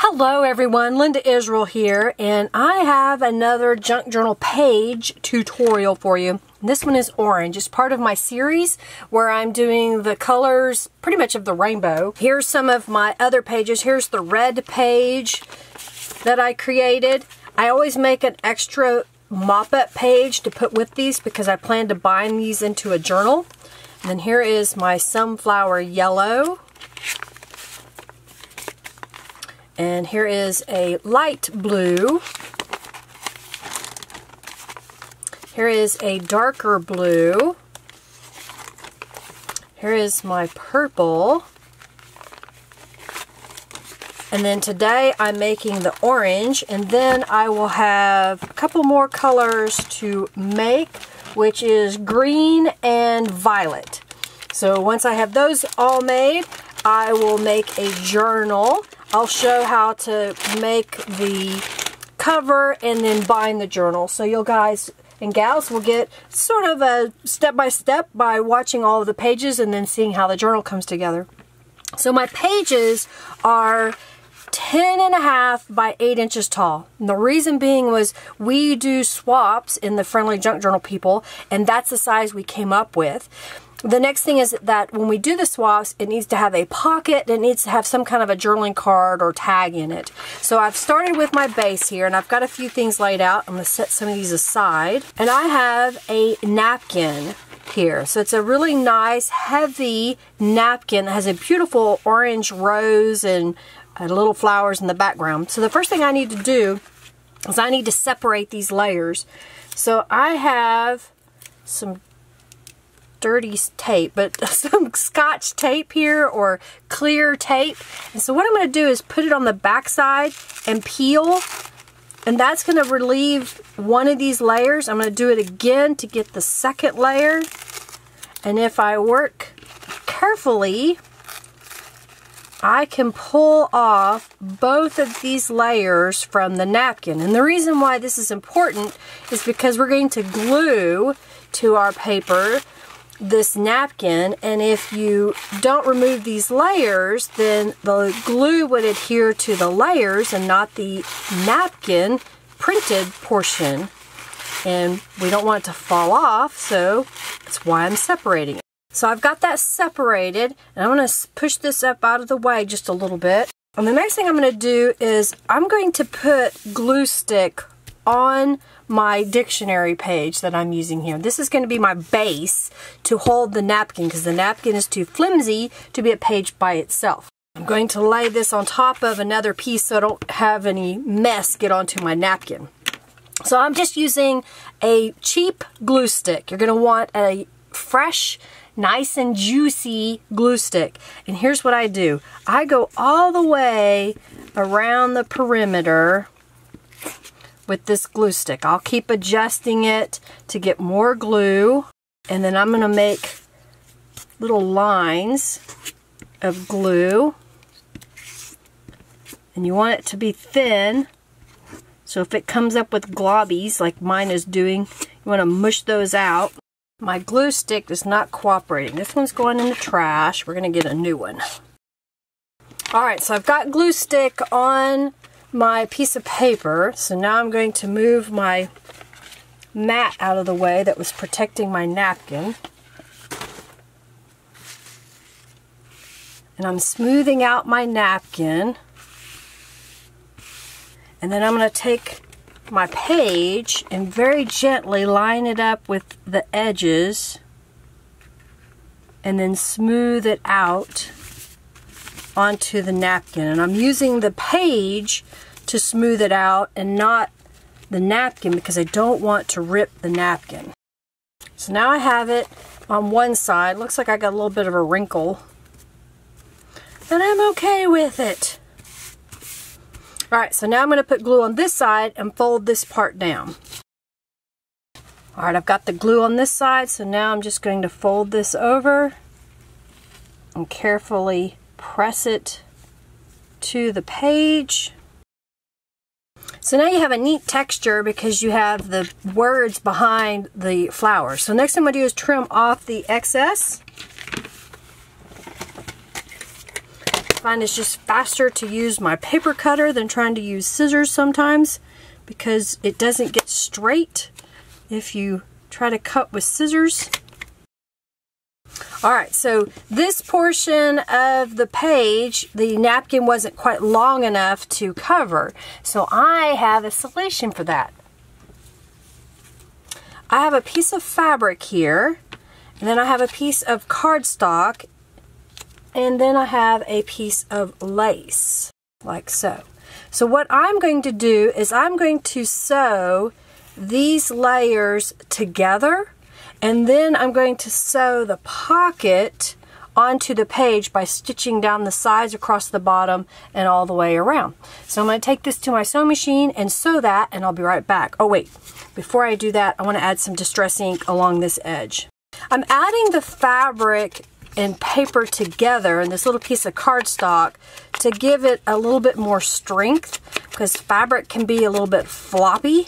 Hello everyone, Linda Israel here, and I have another junk journal page tutorial for you. This one is orange. It's part of my series where I'm doing the colors pretty much of the rainbow. Here's some of my other pages. Here's the red page that I created. I always make an extra mop-up page to put with these because I plan to bind these into a journal. And then here is my sunflower yellow. And here is a light blue. Here is a darker blue. Here is my purple. And then today I'm making the orange, and then I will have a couple more colors to make, which is green and violet. So once I have those all made, I will make a journal. I'll show how to make the cover and then bind the journal. So you guys and gals will get sort of a step-by-step by watching all of the pages and then seeing how the journal comes together. So my pages are 10.5 by 8 inches tall. And the reason being was we do swaps in the Friendly Junk Journal people, and that's the size we came up with. The next thing is that when we do the swaps, it needs to have a pocket. It needs to have some kind of a journaling card or tag in it. So I've started with my base here, and I've got a few things laid out. I'm going to set some of these aside. And I have a napkin here. So it's a really nice, heavy napkin that has a beautiful orange rose and little flowers in the background. So the first thing I need to do is I need to separate these layers. So I have some dirty tape, but some Scotch tape here or clear tape. And so what I'm going to do is put it on the back side and peel, and that's going to relieve one of these layers. I'm going to do it again to get the second layer, and if I work carefully, I can pull off both of these layers from the napkin. And the reason why this is important is because we're going to glue to our paper this napkin, and if you don't remove these layers, then the glue would adhere to the layers and not the napkin printed portion, and we don't want it to fall off, so that's why I'm separating it. So I've got that separated, and I'm going to push this up out of the way just a little bit. And the next thing I'm going to do is I'm going to put glue stick on my dictionary page that I'm using here. This is going to be my base to hold the napkin because the napkin is too flimsy to be a page by itself. I'm going to lay this on top of another piece so I don't have any mess get onto my napkin. So I'm just using a cheap glue stick. You're going to want a fresh, nice and juicy glue stick. And here's what I do. I go all the way around the perimeter with this glue stick. I'll keep adjusting it to get more glue, and then I'm going to make little lines of glue, and you want it to be thin, so if it comes up with globbies like mine is doing, you want to mush those out. My glue stick is not cooperating. This one's going in the trash. We're going to get a new one. Alright, so I've got glue stick on my piece of paper, so now I'm going to move my mat out of the way that was protecting my napkin, and I'm smoothing out my napkin, and then I'm going to take my page and very gently line it up with the edges and then smooth it out onto the napkin. And I'm using the page to smooth it out and not the napkin because I don't want to rip the napkin. So now I have it on one side. Looks like I got a little bit of a wrinkle, and I'm okay with it. Alright, so now I'm going to put glue on this side and fold this part down. Alright, I've got the glue on this side, so now I'm just going to fold this over and carefully press it to the page. So now you have a neat texture because you have the words behind the flowers. So next thing I'm going to do is trim off the excess. find it's just faster to use my paper cutter than trying to use scissors sometimes, because it doesn't get straight if you try to cut with scissors. Alright, so this portion of the page, the napkin wasn't quite long enough to cover. So I have a solution for that. I have a piece of fabric here, and then I have a piece of cardstock, and then I have a piece of lace, like so. So what I'm going to do is I'm going to sew these layers together, and then I'm going to sew the pocket onto the page by stitching down the sides across the bottom and all the way around. So I'm going to take this to my sewing machine and sew that, and I'll be right back. Oh wait, before I do that, I want to add some Distress ink along this edge. I'm adding the fabric and paper together in this little piece of cardstock to give it a little bit more strength, because fabric can be a little bit floppy.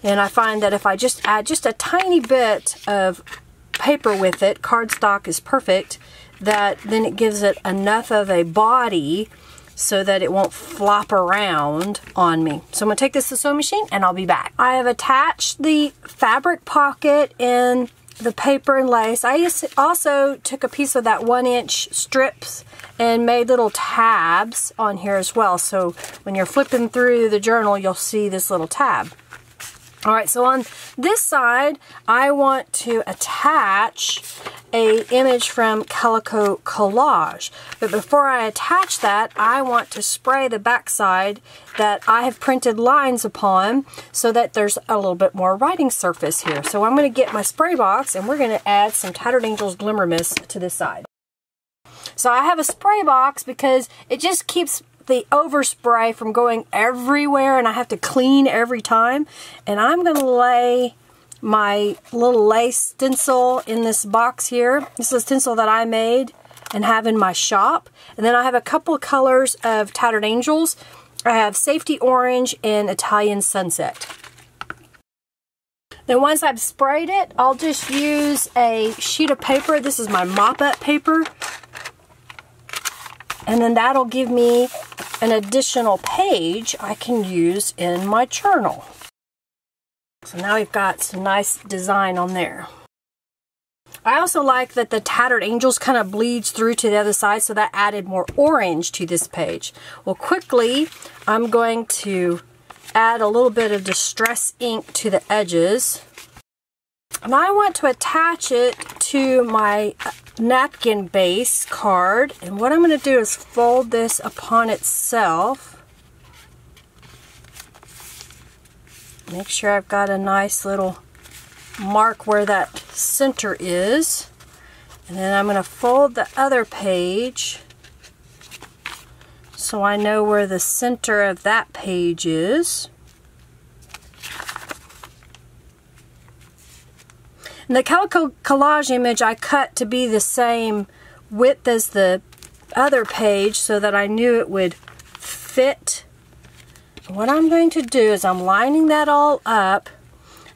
And I find that if I just add just a tiny bit of paper with it, cardstock is perfect, that then it gives it enough of a body so that it won't flop around on me. So I'm going to take this to the sewing machine and I'll be back. I have attached the fabric pocket in the paper and lace. I also took a piece of that 1-inch strips and made little tabs on here as well. So when you're flipping through the journal, you'll see this little tab. Alright, so on this side, I want to attach an image from Calico Collage. But before I attach that, I want to spray the back side that I have printed lines upon so that there's a little bit more writing surface here. So I'm going to get my spray box and we're going to add some Tattered Angels Glimmer Mist to this side. So I have a spray box because it just keeps the overspray from going everywhere and I have to clean every time. And I'm going to lay my little lace stencil in this box here. This is a stencil that I made and have in my shop. And then I have a couple of colors of Tattered Angels. I have Safety Orange and Italian Sunset. Then once I've sprayed it, I'll just use a sheet of paper. This is my mop-up paper. And then that'll give me an additional page I can use in my journal. So now we've got some nice design on there. I also like that the Tattered Angels kind of bleeds through to the other side, so that added more orange to this page. Well, quickly, I'm going to add a little bit of Distress ink to the edges. And I want to attach it to my napkin base card. And what I'm going to do is fold this upon itself. Make sure I've got a nice little mark where that center is. And then I'm going to fold the other page so I know where the center of that page is. And the Calico Collage image I cut to be the same width as the other page so that I knew it would fit. What I'm going to do is I'm lining that all up,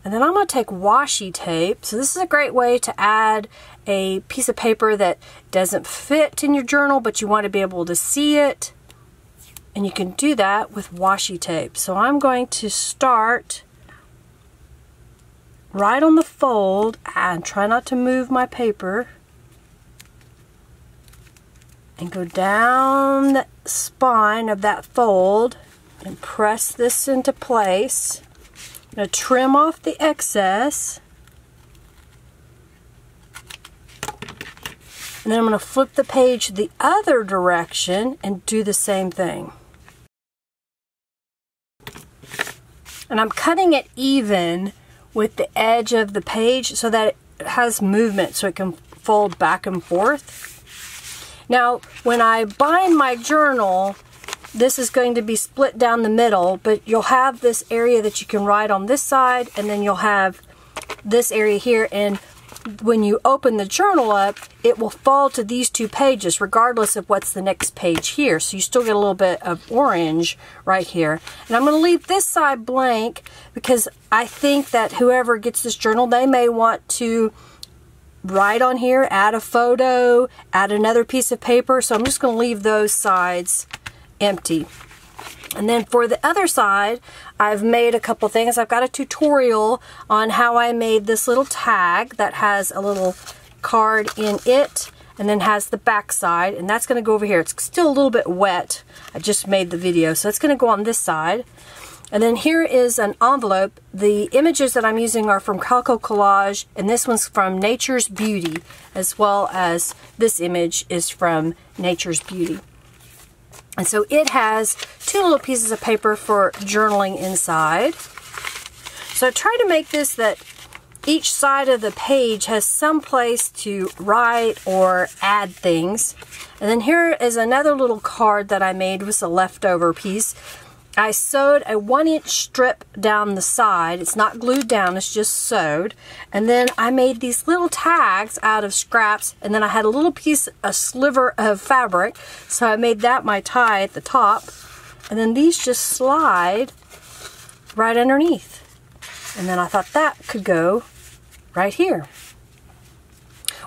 and then I'm going to take washi tape. So this is a great way to add a piece of paper that doesn't fit in your journal, but you want to be able to see it. And you can do that with washi tape. So I'm going to start right on the fold and try not to move my paper and go down the spine of that fold and press this into place. I'm going to trim off the excess, and then I'm going to flip the page the other direction and do the same thing. And I'm cutting it even with the edge of the page so that it has movement so it can fold back and forth. Now, when I bind my journal, this is going to be split down the middle, but you'll have this area that you can write on this side, and then you'll have this area here, and when you open the journal up, it will fall to these two pages regardless of what's the next page here. So you still get a little bit of orange right here. And I'm going to leave this side blank because I think that whoever gets this journal, they may want to write on here, add a photo, add another piece of paper. So I'm just going to leave those sides empty. And then for the other side, I've made a couple things. I've got a tutorial on how I made this little tag that has a little card in it and then has the back side, and that's going to go over here. It's still a little bit wet. I just made the video, so it's going to go on this side. And then here is an envelope. The images that I'm using are from Calico Collage, and this one's from Nature's Beauty, as well as this image is from Nature's Beauty. And so it has two little pieces of paper for journaling inside. So I try to make this that each side of the page has some place to write or add things. And then here is another little card that I made with a leftover piece. I sewed a 1-inch strip down the side. It's not glued down, it's just sewed. And then I made these little tags out of scraps, and then I had a little piece, a sliver of fabric, so I made that my tie at the top. And then these just slide right underneath. And then I thought that could go right here.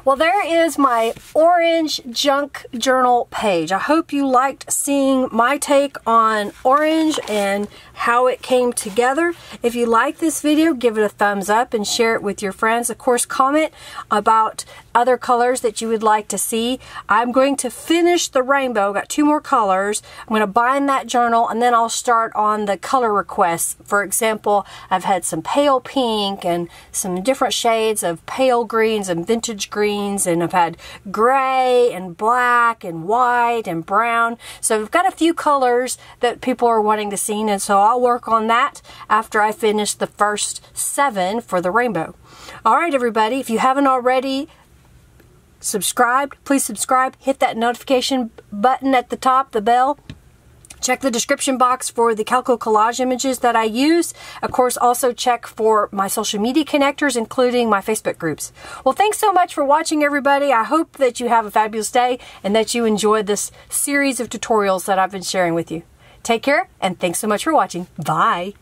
Well, there is my orange junk journal page. I hope you liked seeing my take on orange and how it came together. If you like this video, give it a thumbs up and share it with your friends. Of course, comment about other colors that you would like to see. I'm going to finish the rainbow. I've got 2 more colors. I'm going to bind that journal, and then I'll start on the color requests. For example, I've had some pale pink and some different shades of pale greens and vintage greens, and I've had gray and black and white and brown. So I've got a few colors that people are wanting to see, and so I'll work on that after I finish the first 7 for the rainbow. All right, everybody, if you haven't already subscribed, please subscribe. Hit that notification button at the top, the bell. Check the description box for the Calico Collage images that I use. Of course, also check for my social media connectors, including my Facebook groups. Well, thanks so much for watching, everybody. I hope that you have a fabulous day and that you enjoyed this series of tutorials that I've been sharing with you. Take care, and thanks so much for watching. Bye.